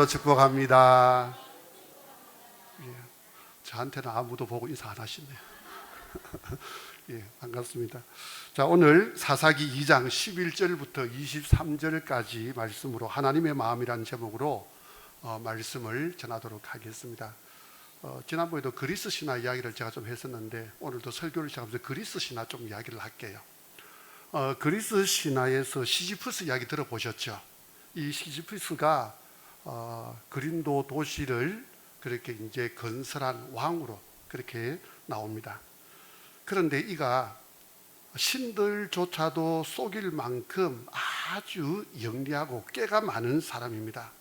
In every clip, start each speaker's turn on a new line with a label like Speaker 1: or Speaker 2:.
Speaker 1: 축복합니다. 예, 저한테는 아무도 보고 인사 안 하시네요. 예, 반갑습니다. 자, 오늘 사사기 2장 11절부터 23절까지 말씀으로 하나님의 마음이라는 제목으로 말씀을 전하도록 하겠습니다. 지난번에도 그리스 신화 이야기를 제가 좀 했었는데 오늘도 설교를 시작하면서 그리스 신화 좀 이야기를 할게요. 그리스 신화에서 시지프스 이야기 들어보셨죠? 이 시지프스가 그린도 도시를 그렇게 이제 건설한 왕으로 그렇게 나옵니다. 그런데 이가 신들조차도 속일 만큼 아주 영리하고 꾀가 많은 사람입니다.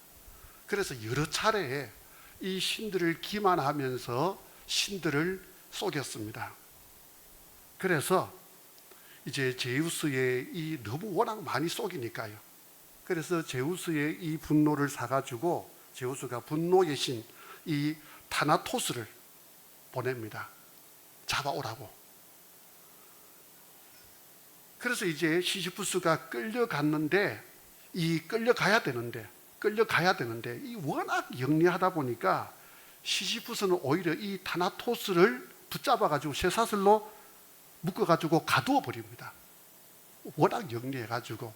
Speaker 1: 그래서 여러 차례 이 신들을 기만하면서 신들을 속였습니다. 그래서 이제 제우스의 이 너무 워낙 많이 속이니까요. 그래서 제우스의 이 분노를 사가지고 제우스가 분노의 신 이 타나토스를 보냅니다. 잡아오라고. 그래서 이제 시지프스가 끌려가야 되는데 이 워낙 영리하다 보니까 시지프스는 오히려 이 타나토스를 붙잡아가지고 쇠사슬로 묶어가지고 가두어 버립니다. 워낙 영리해가지고.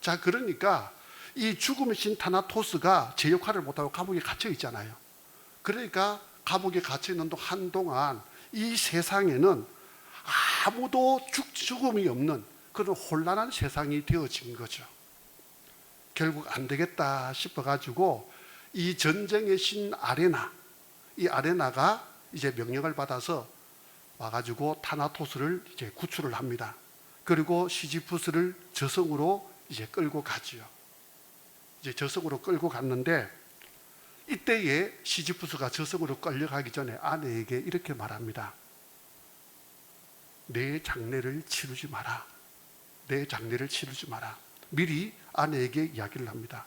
Speaker 1: 자, 그러니까 이 죽음의 신 타나토스가 제 역할을 못하고 감옥에 갇혀 있잖아요. 그러니까 감옥에 갇혀 있는 한동안 이 세상에는 아무도 죽음이 없는 그런 혼란한 세상이 되어진 거죠. 결국 안 되겠다 싶어가지고 이 전쟁의 신 아레나, 이 아레나가 이제 명령을 받아서 와가지고 타나토스를 이제 구출을 합니다. 그리고 시지프스를 저승으로 이제 끌고 가지요. 이제 저승으로 끌고 갔는데 이때에 시지프스가 저승으로 끌려가기 전에 아내에게 이렇게 말합니다. 내 장례를 치르지 마라. 내 장례를 치르지 마라. 미리 아내에게 이야기를 합니다.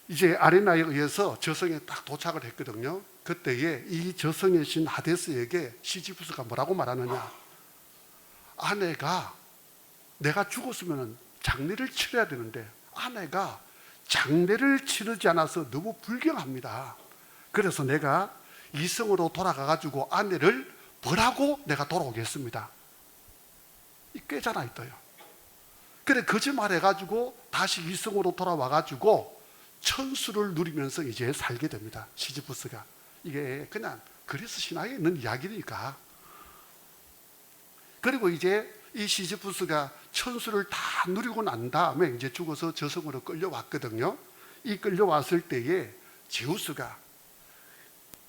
Speaker 1: 이제 아레나에 의해서 저승에 딱 도착을 했거든요. 그때에 이 저승의 신 하데스에게 시지프스가 뭐라고 말하느냐. 아내가 내가 죽었으면 장례를 치러야 되는데 아내가 장례를 치르지 않아서 너무 불경합니다. 그래서 내가 이성으로 돌아가가지고 아내를 벌하고 내가 돌아오겠습니다. 이 꾀잖아 있어요. 그래 거짓말해가지고 다시 이성으로 돌아와가지고 천수를 누리면서 이제 살게 됩니다. 시지프스가. 이게 그냥 그리스 신화에 있는 이야기니까. 그리고 이제 이 시지프스가 천수를 다 누리고 난 다음에 이제 죽어서 저승으로 끌려왔거든요. 이 끌려왔을 때에 제우스가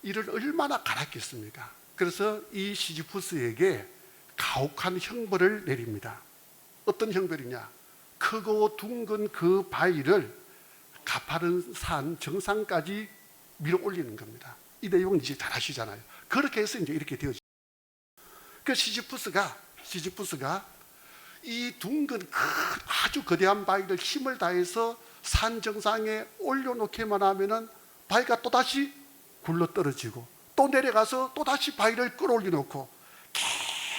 Speaker 1: 이를 얼마나 갈았겠습니까? 그래서 이 시지프스에게 가혹한 형벌을 내립니다. 어떤 형벌이냐? 크고 둥근 그 바위를 가파른 산 정상까지 밀어 올리는 겁니다. 이 내용은 이제 잘 아시잖아요. 그렇게 해서 이제 이렇게 되어지죠. 그 시지프스가 이 둥근 아주 거대한 바위를 힘을 다해서 산 정상에 올려놓기만 하면은 바위가 또다시 굴러 떨어지고 또 내려가서 또다시 바위를 끌어올려 놓고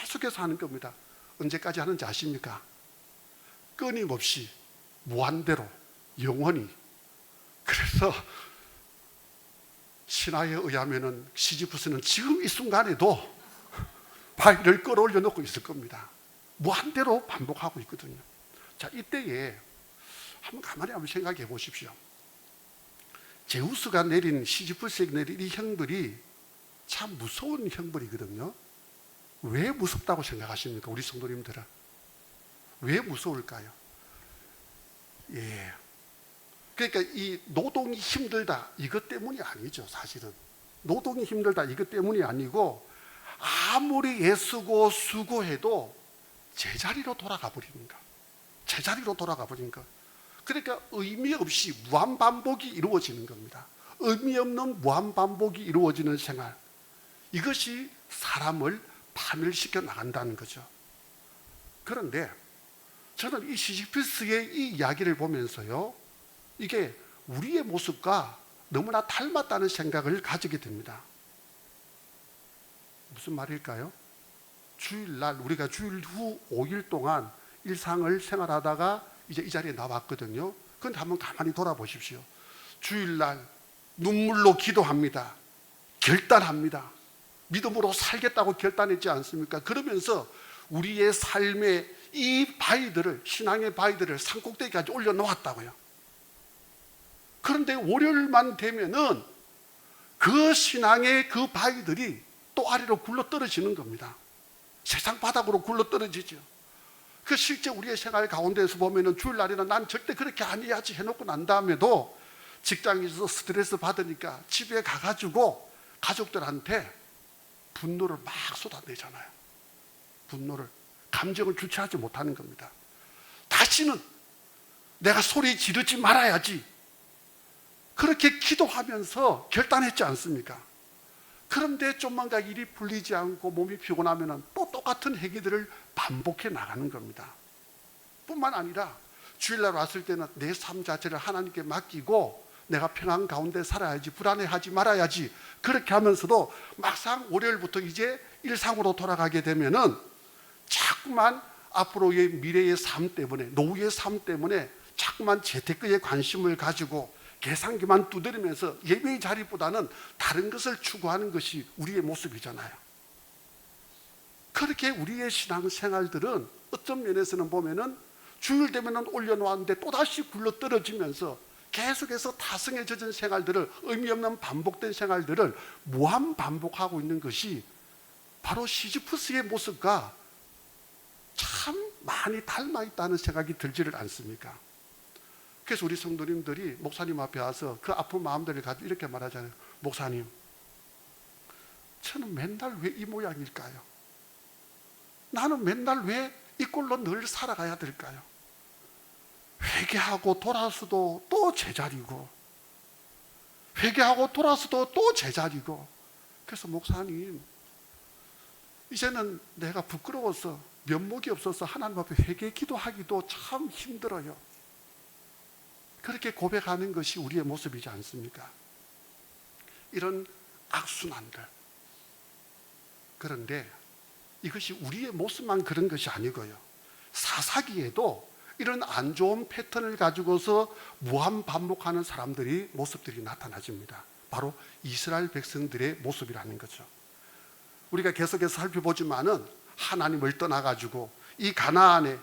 Speaker 1: 계속해서 하는 겁니다. 언제까지 하는지 아십니까? 끊임없이 무한대로 영원히. 그래서 신화에 의하면은 시지프스는 지금 이 순간에도 바위를 끌어올려 놓고 있을 겁니다. 무한대로 반복하고 있거든요. 자, 이때에 가만히 한번 생각해 보십시오. 제우스가 내린 시지프스에게 내린 이 형벌이 참 무서운 형벌이거든요. 왜 무섭다고 생각하십니까? 우리 성도님들은 왜 무서울까요? 예. 그러니까 이 노동이 힘들다 이것 때문이 아니죠. 사실은 노동이 힘들다 이것 때문이 아니고 아무리 애쓰고 수고해도 제자리로 돌아가 버리는 것. 제자리로 돌아가 버린 것. 그러니까 의미 없이 무한반복이 이루어지는 겁니다. 의미 없는 무한반복이 이루어지는 생활. 이것이 사람을 파멸시켜 나간다는 거죠. 그런데 저는 이 시지프스의 이 이야기를 보면서요, 이게 우리의 모습과 너무나 닮았다는 생각을 가지게 됩니다. 무슨 말일까요? 주일날 우리가 주일 후 5일 동안 일상을 생활하다가 이제 이 자리에 나왔거든요. 그런데 한번 가만히 돌아보십시오. 주일날 눈물로 기도합니다. 결단합니다. 믿음으로 살겠다고 결단했지 않습니까? 그러면서 우리의 삶의 이 바위들을, 신앙의 바위들을 산꼭대기까지 올려놓았다고요. 그런데 월요일만 되면은 그 신앙의 그 바위들이 또 아래로 굴러 떨어지는 겁니다. 세상 바닥으로 굴러 떨어지죠. 그 실제 우리의 생활 가운데서 보면은 주일날에는 난 절대 그렇게 안 해야지 해놓고 난 다음에도 직장에서 스트레스 받으니까 집에 가가지고 가족들한테 분노를 막 쏟아내잖아요. 분노를, 감정을 주체하지 못하는 겁니다. 다시는 내가 소리 지르지 말아야지, 그렇게 기도하면서 결단했지 않습니까? 그런데 좀만가 일이 풀리지 않고 몸이 피곤하면 또 똑같은 행위들을 반복해 나가는 겁니다. 뿐만 아니라 주일날 왔을 때는 내 삶 자체를 하나님께 맡기고 내가 평안 가운데 살아야지, 불안해하지 말아야지, 그렇게 하면서도 막상 월요일부터 이제 일상으로 돌아가게 되면은 자꾸만 앞으로의 미래의 삶 때문에, 노후의 삶 때문에 자꾸만 재테크에 관심을 가지고 계산기만 두드리면서 예배의 자리보다는 다른 것을 추구하는 것이 우리의 모습이잖아요. 그렇게 우리의 신앙생활들은 어떤 면에서는 보면은 주일 되면은 올려놓았는데 또다시 굴러 떨어지면서 계속해서 타성에 젖은 생활들을, 의미 없는 반복된 생활들을 무한 반복하고 있는 것이 바로 시지프스의 모습과 참 많이 닮아 있다는 생각이 들지를 않습니까? 그래서 우리 성도님들이 목사님 앞에 와서 그 아픈 마음들을 가지고 이렇게 말하잖아요. 목사님, 저는 맨날 왜 이 모양일까요? 나는 맨날 왜 이 꼴로 늘 살아가야 될까요? 회개하고 돌아서도 또 제자리고, 회개하고 돌아서도 또 제자리고. 그래서 목사님, 이제는 내가 부끄러워서, 면목이 없어서 하나님 앞에 회개 기도하기도 참 힘들어요. 그렇게 고백하는 것이 우리의 모습이지 않습니까? 이런 악순환들. 그런데 이것이 우리의 모습만 그런 것이 아니고요, 사사기에도 이런 안 좋은 패턴을 가지고서 무한 반복하는 사람들이, 모습들이 나타나집니다. 바로 이스라엘 백성들의 모습이라는 거죠. 우리가 계속해서 살펴보지만은 하나님을 떠나가지고 이 가나안에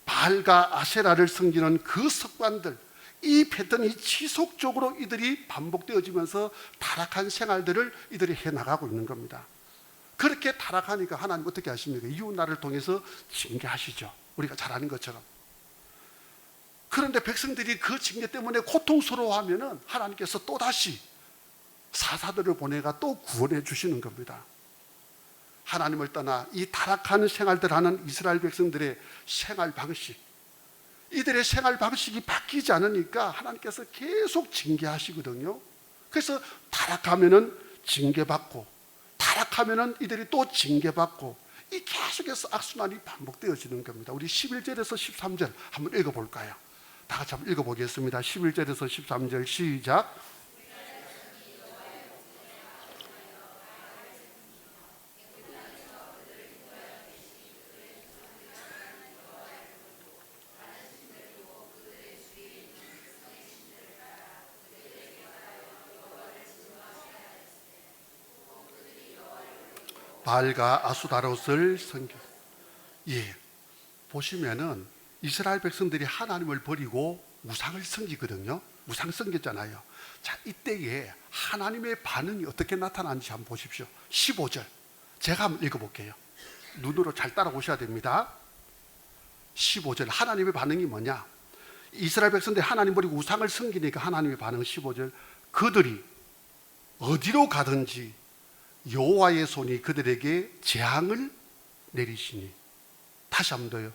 Speaker 1: 바알과 아세라를 섬기는 그 습관들, 이 패턴이 지속적으로 이들이 반복되어지면서 타락한 생활들을 이들이 해나가고 있는 겁니다. 그렇게 타락하니까 하나님 어떻게 하십니까? 이웃나라를 통해서 징계하시죠. 우리가 잘 아는 것처럼. 그런데 백성들이 그 징계 때문에 고통스러워하면은 하나님께서 또다시 사사들을 보내가 또 구원해 주시는 겁니다. 하나님을 떠나 이 타락한 생활들 하는 이스라엘 백성들의 생활 방식, 이들의 생활 방식이 바뀌지 않으니까 하나님께서 계속 징계하시거든요. 그래서 타락하면은 징계받고, 타락하면은 이들이 또 징계받고, 이 계속해서 악순환이 반복되어지는 겁니다. 우리 11절에서 13절 한번 읽어볼까요? 다 같이 한번 읽어보겠습니다. 11절에서 13절 시작. 바알과 아수다롯을 섬겨. 예, 보시면은 이스라엘 백성들이 하나님을 버리고 우상을 섬기거든요. 우상 섬겼잖아요. 자, 이때에 하나님의 반응이 어떻게 나타나는지 한번 보십시오. 15절 제가 한번 읽어볼게요. 눈으로 잘 따라오셔야 됩니다. 15절 하나님의 반응이 뭐냐? 이스라엘 백성들이 하나님 버리고 우상을 섬기니까 하나님의 반응 15절, 그들이 어디로 가든지 여호와의 손이 그들에게 재앙을 내리시니. 다시 한번 더요.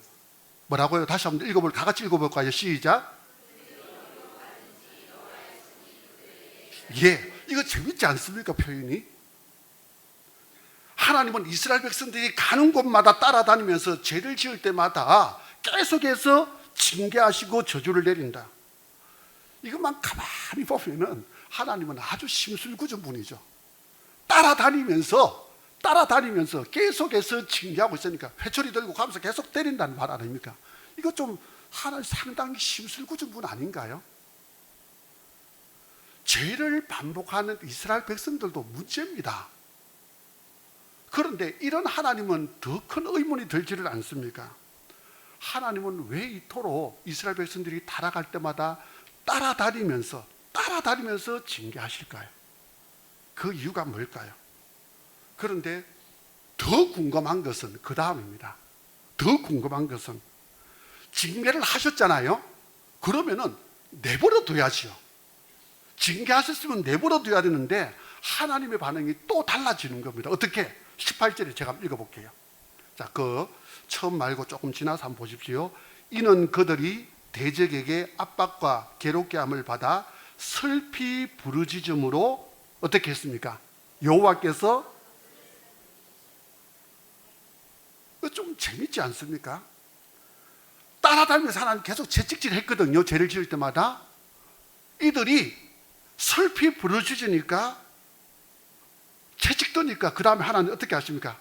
Speaker 1: 뭐라고요? 다시 한번 읽어볼, 다 같이 읽어볼까요? 시작. 예, 이거 재밌지 않습니까? 표현이. 하나님은 이스라엘 백성들이 가는 곳마다 따라다니면서 죄를 지을 때마다 계속해서 징계하시고 저주를 내린다. 이것만 가만히 보면은 하나님은 아주 심술궂은 분이죠. 따라다니면서 계속해서 징계하고 있으니까 회초리 들고 가면서 계속 때린다는 말 아닙니까? 이거 좀 하나님 상당히 심술궂은 분 아닌가요? 죄를 반복하는 이스라엘 백성들도 문제입니다. 그런데 이런 하나님은 더 큰 의문이 들지를 않습니까? 하나님은 왜 이토록 이스라엘 백성들이 타락할 때마다 따라다니면서 징계하실까요? 그 이유가 뭘까요? 그런데 더 궁금한 것은 그 다음입니다. 더 궁금한 것은 징계를 하셨잖아요. 그러면은 내버려 둬야지요. 징계하셨으면 내버려 둬야 되는데 하나님의 반응이 또 달라지는 겁니다. 어떻게? 18절에 제가 읽어볼게요. 자, 그 처음 말고 조금 지나서 한번 보십시오. 이는 그들이 대적에게 압박과 괴롭게 함을 받아 슬피 부르짖음으로 어떻게 했습니까? 여호와께서 좀 재밌지 않습니까? 따라다니면서 하나님 계속 채찍질 했거든요. 죄를 지을 때마다. 이들이 슬피 부르짖으니까, 채찍 드니까 그 다음에 하나님 어떻게 하십니까?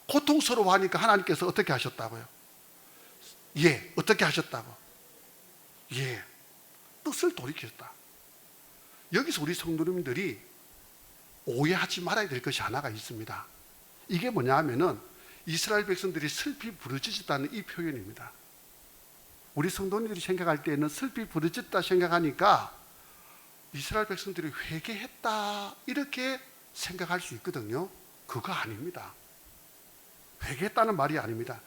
Speaker 1: 고통스러워하니까 하나님께서 어떻게 하셨다고요? 예, 어떻게 하셨다고? 예, 뜻을 돌이켰다. 여기서 우리 성도님들이 오해하지 말아야 될 것이 하나가 있습니다. 이게 뭐냐 하면은 이스라엘 백성들이 슬피 부르짖었다는 이 표현입니다. 우리 성도님들이 생각할 때에는 슬피 부르짖다 생각하니까 이스라엘 백성들이 회개했다 이렇게 생각할 수 있거든요. 그거 아닙니다. 회개했다는 말이 아닙니다.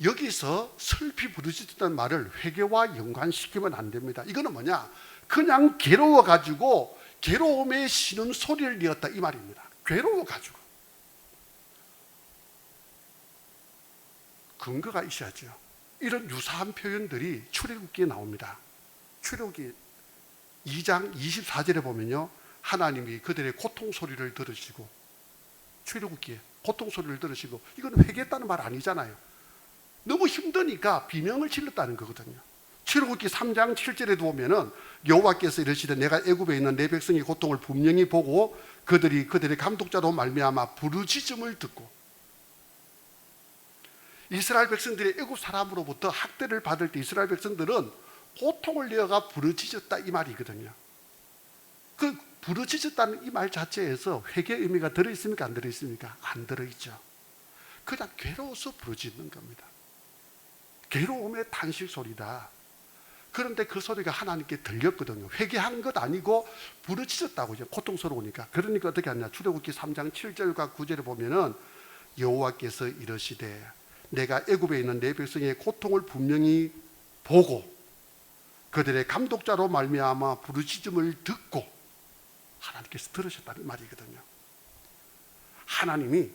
Speaker 1: 여기서 슬피 부르짖었다는 말을 회개와 연관시키면 안 됩니다. 이거는 뭐냐? 그냥 괴로워가지고 괴로움에 쉬는 소리를 내었다 이 말입니다. 괴로워가지고. 근거가 있어야죠. 이런 유사한 표현들이 출애굽기에 나옵니다. 출애굽기 2장 24절에 보면요, 하나님이 그들의 고통 소리를 들으시고, 출애굽기에 고통 소리를 들으시고, 이건 회개했다는 말 아니잖아요. 너무 힘드니까 비명을 질렀다는 거거든요. 출애굽기 3장 7절에도 보면은 여호와께서 이르시되 내가 애굽에 있는 내 백성의 고통을 분명히 보고 그들이 그들의 감독자로 말미암아 부르짖음을 듣고, 이스라엘 백성들이 애굽 사람으로부터 학대를 받을 때 이스라엘 백성들은 고통을 내어가 부르짖었다 이 말이거든요. 그 부르짖었다는 이 말 자체에서 회개 의미가 들어있습니까? 안 들어있습니까? 안 들어있죠. 그냥 괴로워서 부르짖는 겁니다. 괴로움의 탄식 소리다. 그런데 그 소리가 하나님께 들렸거든요. 회개한 것 아니고 부르짖었다고, 이제 고통스러우니까. 그러니까 어떻게 하냐? 출애굽기 3장 7절과 9절에 보면은 여호와께서 이르시되 내가 애굽에 있는 내 백성의 고통을 분명히 보고 그들의 감독자로 말미암아 부르짖음을 듣고, 하나님께서 들으셨다는 말이거든요. 하나님이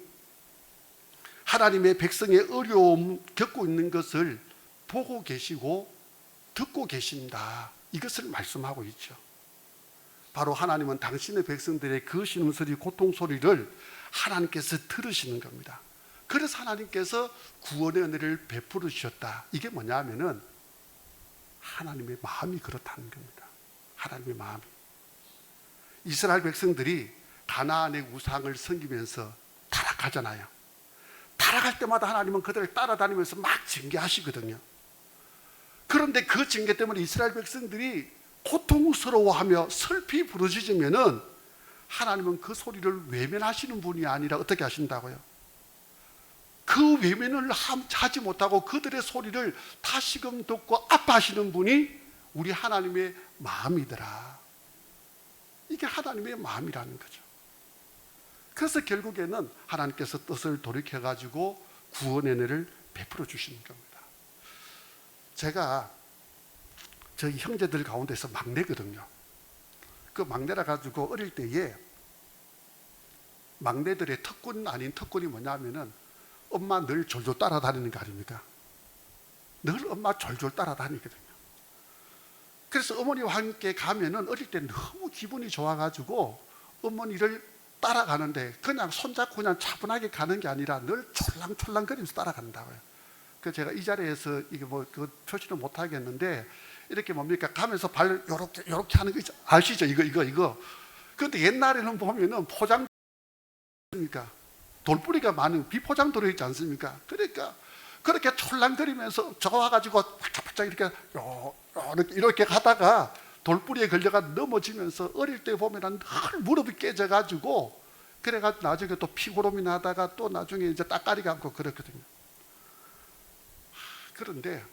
Speaker 1: 하나님의 백성의 어려움 겪고 있는 것을 보고 계시고 듣고 계신다, 이것을 말씀하고 있죠. 바로 하나님은 당신의 백성들의 그 신음소리, 고통 소리를 하나님께서 들으시는 겁니다. 그래서 하나님께서 구원의 은혜를 베풀어 주셨다. 이게 뭐냐 하면은 하나님의 마음이 그렇다는 겁니다. 하나님의 마음이. 이스라엘 백성들이 가나안의 우상을 섬기면서 타락하잖아요. 타락할 때마다 하나님은 그들을 따라다니면서 막 징계하시거든요. 그런데 그 징계 때문에 이스라엘 백성들이 고통스러워하며 슬피 부르짖으면은 하나님은 그 소리를 외면하시는 분이 아니라 어떻게 하신다고요? 그 외면을 하지 못하고 그들의 소리를 다시금 듣고 아파하시는 분이 우리 하나님의 마음이더라. 이게 하나님의 마음이라는 거죠. 그래서 결국에는 하나님께서 뜻을 돌이켜가지고 구원의 은혜를 베풀어 주시는 겁니다. 제가 저희 형제들 가운데서 막내거든요. 그 막내라 가지고 어릴 때에 막내들의 특권 아닌 특권이 뭐냐면은 엄마 늘 졸졸 따라다니는 거 아닙니까? 늘 엄마 졸졸 따라다니거든요. 그래서 어머니와 함께 가면은 어릴 때 너무 기분이 좋아가지고 어머니를 따라가는데 그냥 손잡고 그냥 차분하게 가는 게 아니라 늘 촐랑촐랑거리면서 따라간다고요. 그 제가 이 자리에서 이게 뭐 그 표시를 못 하겠는데 이렇게 뭡니까? 가면서 발 요렇게 하는 거 있죠? 아시죠? 이거. 그런데 옛날에는 보면은 포장 그러니까 돌뿌리가 많은 비포장 들어있지 않습니까? 그러니까 그렇게 촐랑거리면서 좋아가지고 팔짝팔짝 이렇게 가다가 돌뿌리에 걸려가 넘어지면서 어릴 때 보면 늘 무릎이 깨져가지고 그래가지고 나중에 또 피고름이 나다가 또 나중에 이제 따까리 감고 그렇거든요. 그런데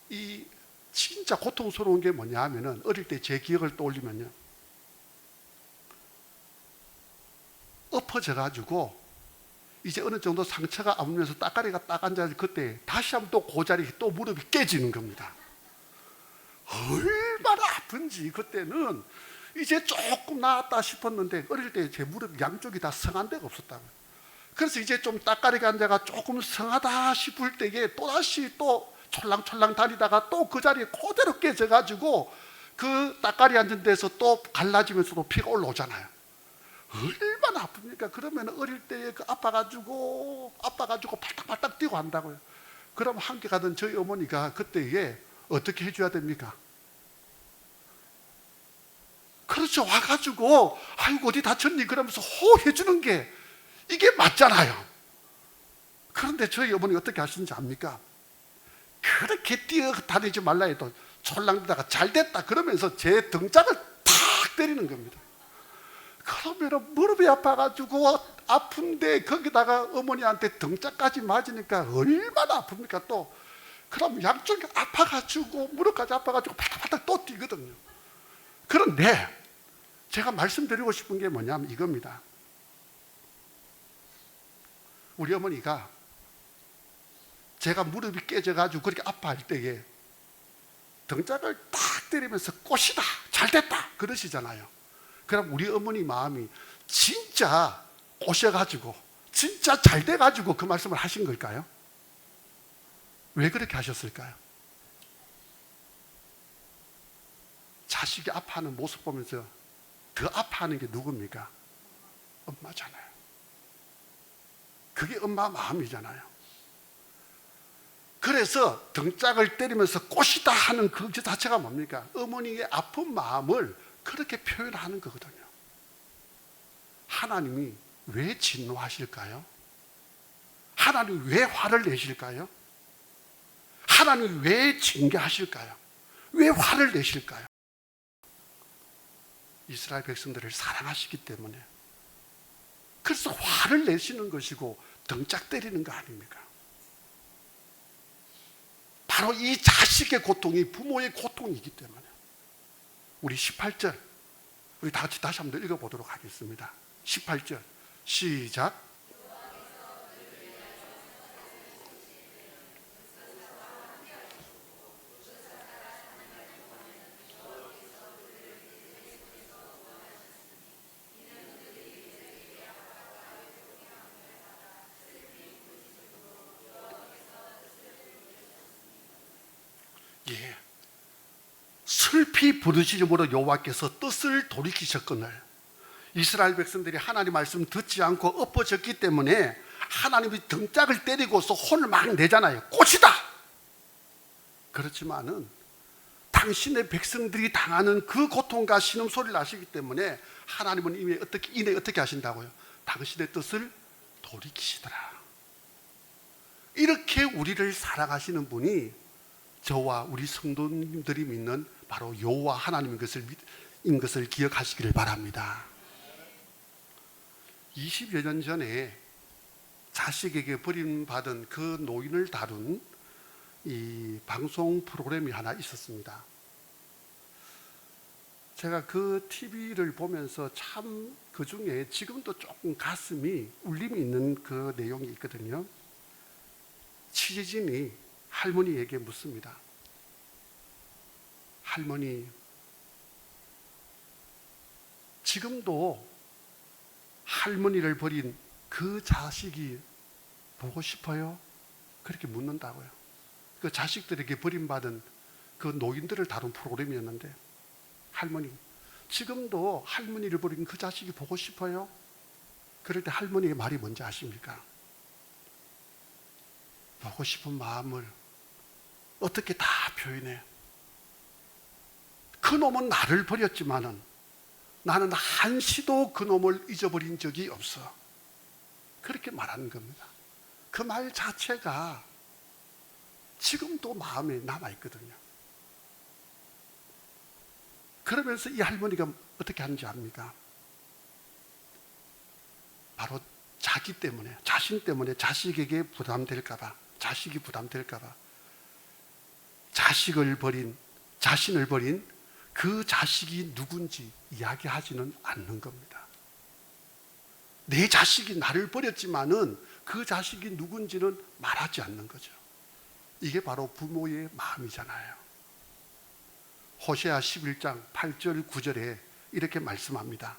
Speaker 1: 이 진짜 고통스러운 게 뭐냐 하면은 어릴 때 제 기억을 떠올리면요, 엎어져 가지고 이제 어느 정도 상처가 아물면서 따까리가 딱 앉아서 그때 다시 한번 또 그 자리에 또 무릎이 깨지는 겁니다. 얼마나 아픈지 그때는 이제 조금 나았다 싶었는데 어릴 때 제 무릎 양쪽이 다 성한 데가 없었다고요. 그래서 이제 좀 따까리가 앉아가 조금 성하다 싶을 때에 또다시 또 촐랑촐랑 다니다가 또 그 자리에 그대로 깨져가지고 그 따까리 앉은 데서 또 갈라지면서 또 피가 올라오잖아요. 얼마나 아픕니까? 그러면 어릴 때에 그 아파가지고 발딱발딱 뛰고 한다고요. 그럼 함께 가던 저희 어머니가 그때에 어떻게 해줘야 됩니까? 그렇죠. 와가지고 아이고 어디 다쳤니? 그러면서 호해주는 게 이게 맞잖아요. 그런데 저희 어머니 어떻게 하시는지 압니까? 그렇게 뛰어다니지 말라 해도 촐랑대다가 잘됐다 그러면서 제 등짝을 탁 때리는 겁니다. 그러면 무릎이 아파가지고 아픈데 거기다가 어머니한테 등짝까지 맞으니까 얼마나 아픕니까 또. 그럼 양쪽이 아파가지고 무릎까지 아파가지고 바닥바닥 또 뛰거든요. 그런데 제가 말씀드리고 싶은 게 뭐냐면 이겁니다. 우리 어머니가 제가 무릎이 깨져가지고 그렇게 아파할 때에 등짝을 딱 때리면서 꽃이다 잘됐다 그러시잖아요. 그럼 우리 어머니 마음이 진짜 오셔가지고 진짜 잘 돼가지고 그 말씀을 하신 걸까요? 왜 그렇게 하셨을까요? 자식이 아파하는 모습 보면서 더 아파하는 게 누굽니까? 엄마잖아요. 그게 엄마 마음이잖아요. 그래서 등짝을 때리면서 꽃이다 하는 그 자체가 뭡니까? 어머니의 아픈 마음을 그렇게 표현하는 거거든요. 하나님이 왜 진노하실까요? 하나님이 왜 화를 내실까요? 하나님이 왜 징계하실까요? 왜 화를 내실까요? 이스라엘 백성들을 사랑하시기 때문에. 그래서 화를 내시는 것이고 등짝 때리는 거 아닙니까? 바로 이 자식의 고통이 부모의 고통이기 때문에. 우리 18절 우리 다 같이 다시 한번 읽어보도록 하겠습니다. 18절 시작. 예. 슬피 부르짖음으로 여호와께서 뜻을 돌이키셨거늘. 이스라엘 백성들이 하나님 말씀 듣지 않고 엎어졌기 때문에 하나님이 등짝을 때리고서 혼을 막 내잖아요. 꽃이다. 그렇지만은 당신의 백성들이 당하는 그 고통과 신음소리를 아시기 때문에 하나님은 이내 어떻게 하신다고요? 당신의 뜻을 돌이키시더라. 이렇게 우리를 사랑하시는 분이 저와 우리 성도님들이 믿는 바로 여호와 하나님인 것을 기억하시기를 바랍니다. 20여 년 전에 자식에게 버림받은 그 노인을 다룬 이 방송 프로그램이 하나 있었습니다. 제가 그 TV를 보면서 참 그 중에 지금도 조금 가슴이 울림이 있는 그 내용이 있거든요. 취재진이 할머니에게 묻습니다. 할머니, 지금도 할머니를 버린 그 자식이 보고 싶어요? 그렇게 묻는다고요. 그 자식들에게 버림받은 그 노인들을 다룬 프로그램이었는데, 할머니, 지금도 할머니를 버린 그 자식이 보고 싶어요? 그럴 때 할머니의 말이 뭔지 아십니까? 보고 싶은 마음을 어떻게 다 표현해? 그 놈은 나를 버렸지만은 나는 한시도 그 놈을 잊어버린 적이 없어. 그렇게 말하는 겁니다. 그 말 자체가 지금도 마음에 남아있거든요. 그러면서 이 할머니가 어떻게 하는지 압니까? 바로 자기 때문에, 자신 때문에 자식에게 부담될까봐, 자식이 부담될까봐 자신을 버린 그 자식이 누군지 이야기하지는 않는 겁니다. 내 자식이 나를 버렸지만은 그 자식이 누군지는 말하지 않는 거죠. 이게 바로 부모의 마음이잖아요. 호세아 11장 8절 9절에 이렇게 말씀합니다.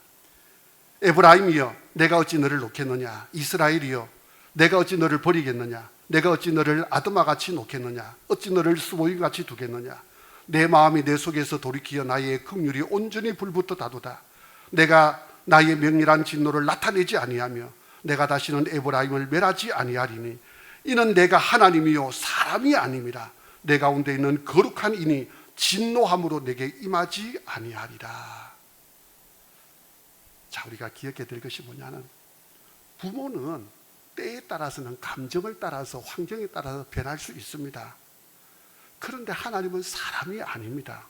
Speaker 1: 에브라임이여 내가 어찌 너를 놓겠느냐, 이스라엘이여 내가 어찌 너를 버리겠느냐, 내가 어찌 너를 아드마같이 놓겠느냐, 어찌 너를 수보이같이 두겠느냐. 내 마음이 내 속에서 돌이키어 나의 긍휼이 온전히 불붙어 다도다. 내가 나의 명렬한 진노를 나타내지 아니하며 내가 다시는 에브라임을 멸하지 아니하리니 이는 내가 하나님이요 사람이 아님이라. 내 가운데 있는 거룩한 이니 진노함으로 내게 임하지 아니하리라. 자, 우리가 기억해야 될 것이 뭐냐면 부모는 때에 따라서는 감정을 따라서 환경에 따라서 변할 수 있습니다. 그런데 하나님은 사람이 아닙니다.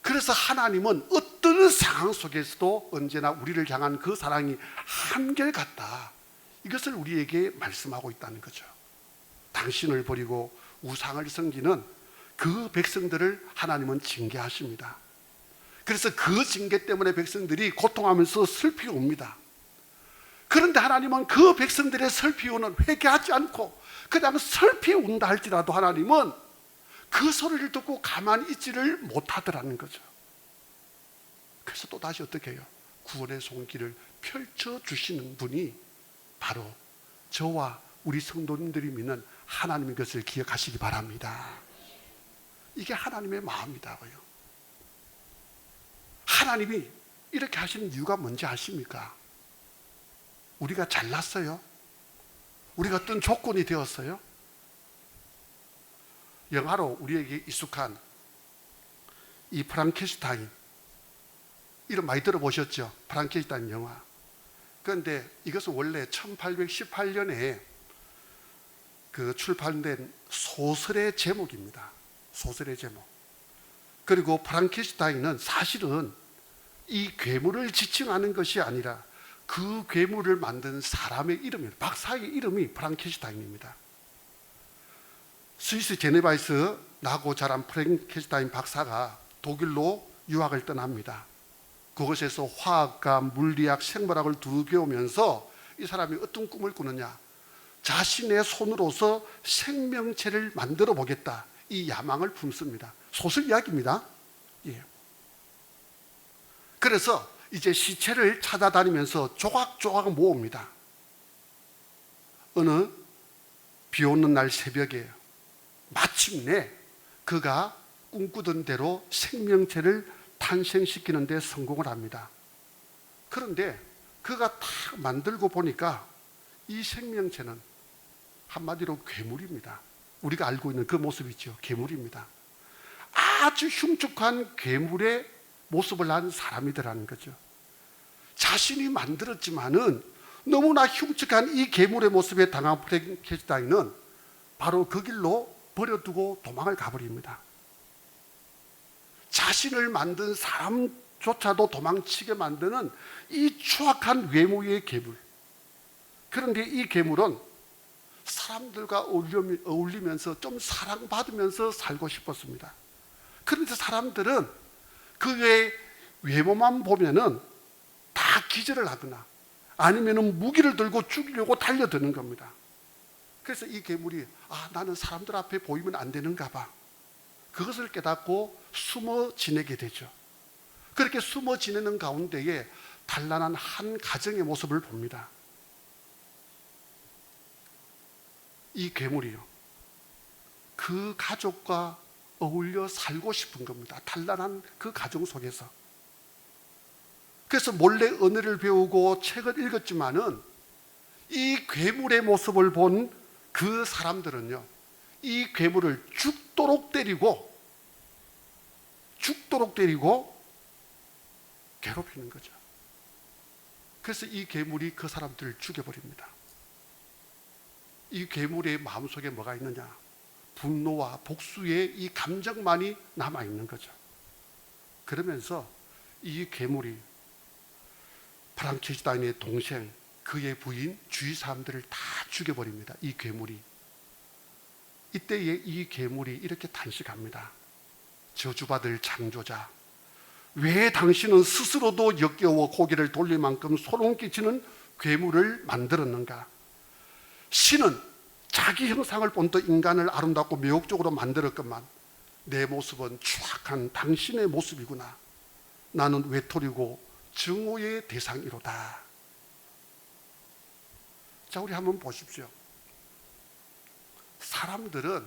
Speaker 1: 그래서 하나님은 어떤 상황 속에서도 언제나 우리를 향한 그 사랑이 한결같다, 이것을 우리에게 말씀하고 있다는 거죠. 당신을 버리고 우상을 섬기는 그 백성들을 하나님은 징계하십니다. 그래서 그 징계 때문에 백성들이 고통하면서 슬피 옵니다. 그런데 하나님은 그 백성들의 슬피우는 회개하지 않고 그냥 슬피 운다 할지라도 하나님은 그 소리를 듣고 가만히 있지를 못하더라는 거죠. 그래서 또 다시 어떻게 해요? 구원의 손길을 펼쳐주시는 분이 바로 저와 우리 성도님들이 믿는 하나님의 것을 기억하시기 바랍니다. 이게 하나님의 마음이다고요. 하나님이 이렇게 하시는 이유가 뭔지 아십니까? 우리가 잘났어요? 우리가 어떤 조건이 되었어요? 영화로 우리에게 익숙한 이 프랑켄슈타인, 이름 많이 들어보셨죠? 프랑켄슈타인 영화. 그런데 이것은 원래 1818년에 그 출판된 소설의 제목입니다. 소설의 제목. 그리고 프랑켄슈타인은 사실은 이 괴물을 지칭하는 것이 아니라 그 괴물을 만든 사람의 이름이에요. 박사의 이름이 프랑켄슈타인입니다. 스위스 제네바에서 나고 자란 프랑켄슈타인 박사가 독일로 유학을 떠납니다. 그곳에서 화학과 물리학, 생물학을 두루 배우면서 이 사람이 어떤 꿈을 꾸느냐, 자신의 손으로서 생명체를 만들어 보겠다, 이 야망을 품습니다. 소설 이야기입니다. 예. 그래서 이제 시체를 찾아다니면서 조각조각 모읍니다. 어느 비 오는 날 새벽에 마침내 그가 꿈꾸던 대로 생명체를 탄생시키는 데 성공을 합니다. 그런데 그가 다 만들고 보니까 이 생명체는 한마디로 괴물입니다. 우리가 알고 있는 그 모습이죠. 괴물입니다. 아주 흉측한 괴물의 모습을 한 사람이더라는 거죠. 자신이 만들었지만은 너무나 흉측한 이 괴물의 모습에 당한 프랑켄슈타인은 바로 그 길로 버려두고 도망을 가버립니다. 자신을 만든 사람조차도 도망치게 만드는 이 추악한 외모의 괴물. 그런데 이 괴물은 사람들과 어울리면서 좀 사랑받으면서 살고 싶었습니다. 그런데 사람들은 그의 외모만 보면은 다 기절을 하거나 아니면은 무기를 들고 죽이려고 달려드는 겁니다. 그래서 이 괴물이 나는 사람들 앞에 보이면 안 되는가 봐, 그것을 깨닫고 숨어 지내게 되죠. 그렇게 숨어 지내는 가운데에 단란한 한 가정의 모습을 봅니다. 이 괴물이요, 그 가족과 어울려 살고 싶은 겁니다. 단란한 그 가정 속에서. 그래서 몰래 언어를 배우고 책을 읽었지만은 이 괴물의 모습을 본 그 사람들은요, 이 괴물을 죽도록 때리고 괴롭히는 거죠. 그래서 이 괴물이 그 사람들을 죽여버립니다. 이 괴물의 마음속에 뭐가 있느냐? 분노와 복수의 이 감정만이 남아있는 거죠. 그러면서 이 괴물이 프랑켄슈타인의 동생, 그의 부인, 주위 사람들을 다 죽여버립니다. 이 괴물이. 이때에 이 괴물이 이렇게 단식합니다. 저주받을 창조자, 왜 당신은 스스로도 역겨워 고개를 돌릴 만큼 소름 끼치는 괴물을 만들었는가? 신은 자기 형상을 본떠 인간을 아름답고 매혹적으로 만들었건만 내 모습은 추악한 당신의 모습이구나. 나는 외톨이고 증오의 대상이로다. 자, 우리 한번 보십시오. 사람들은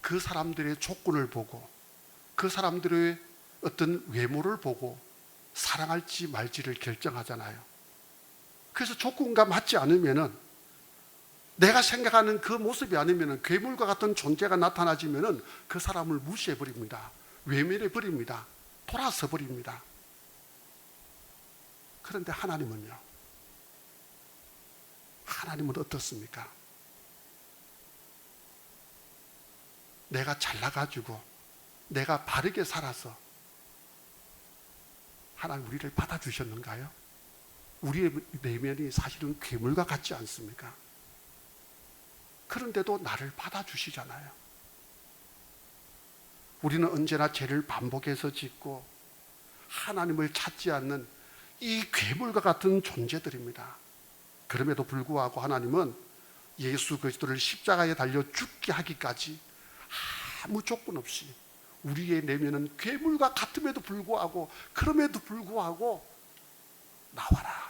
Speaker 1: 그 사람들의 조건을 보고 그 사람들의 어떤 외모를 보고 사랑할지 말지를 결정하잖아요. 그래서 조건과 맞지 않으면은, 내가 생각하는 그 모습이 아니면은, 괴물과 같은 존재가 나타나지면은 그 사람을 무시해버립니다. 외면해버립니다. 돌아서버립니다. 그런데 하나님은요, 하나님은 어떻습니까? 내가 잘나가지고 내가 바르게 살아서 하나님 우리를 받아주셨는가요? 우리의 내면이 사실은 괴물과 같지 않습니까? 그런데도 나를 받아주시잖아요. 우리는 언제나 죄를 반복해서 짓고 하나님을 찾지 않는 이 괴물과 같은 존재들입니다. 그럼에도 불구하고 하나님은 예수 그리스도를 십자가에 달려 죽게 하기까지 아무 조건 없이, 우리의 내면은 괴물과 같음에도 불구하고, 그럼에도 불구하고 나와라,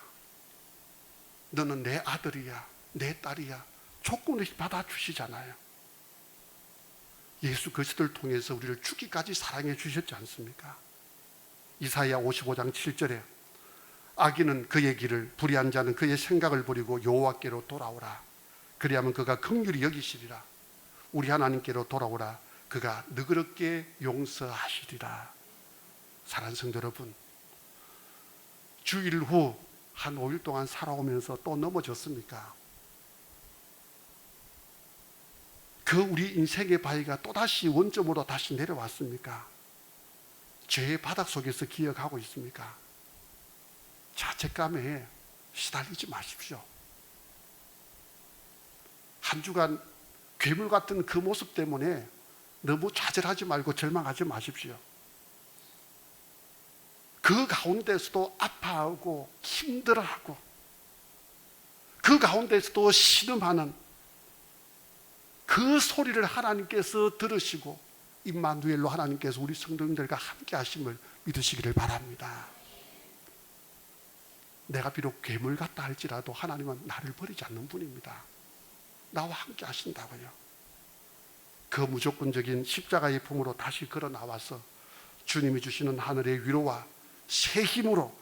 Speaker 1: 너는 내 아들이야, 내 딸이야, 조건 없이 받아주시잖아요. 예수 그리스도를 통해서 우리를 죽기까지 사랑해 주셨지 않습니까? 이사야 55장 7절에 악인은 그의 길을, 불의한 자는 그의 생각을 버리고 여호와께로 돌아오라. 그리하면 그가 긍휼히 여기시리라. 우리 하나님께로 돌아오라. 그가 너그럽게 용서하시리라. 사랑하는 성도 여러분, 주일 후 한 5일 동안 살아오면서 또 넘어졌습니까? 그 우리 인생의 바위가 또다시 원점으로 다시 내려왔습니까? 죄의 바닥 속에서 기억하고 있습니까? 자책감에 시달리지 마십시오. 한 주간 괴물 같은 그 모습 때문에 너무 좌절하지 말고 절망하지 마십시오. 그 가운데서도 아파하고 힘들어하고 그 가운데서도 신음하는 그 소리를 하나님께서 들으시고 임마누엘로 하나님께서 우리 성도님들과 함께 하심을 믿으시기를 바랍니다. 내가 비록 괴물 같다 할지라도 하나님은 나를 버리지 않는 분입니다. 나와 함께 하신다고요. 그 무조건적인 십자가의 품으로 다시 걸어 나와서 주님이 주시는 하늘의 위로와 새 힘으로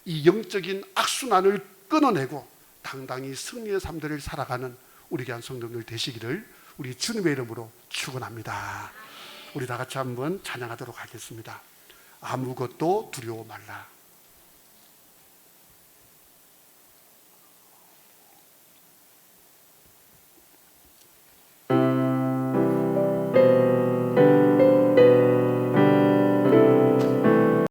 Speaker 1: 이 영적인 악순환을 끊어내고 당당히 승리의 삶들을 살아가는 우리 귀한 성도들 되시기를 우리 주님의 이름으로 축원합니다. 우리 다 같이 한번 찬양하도록 하겠습니다. 아무것도 두려워 말라.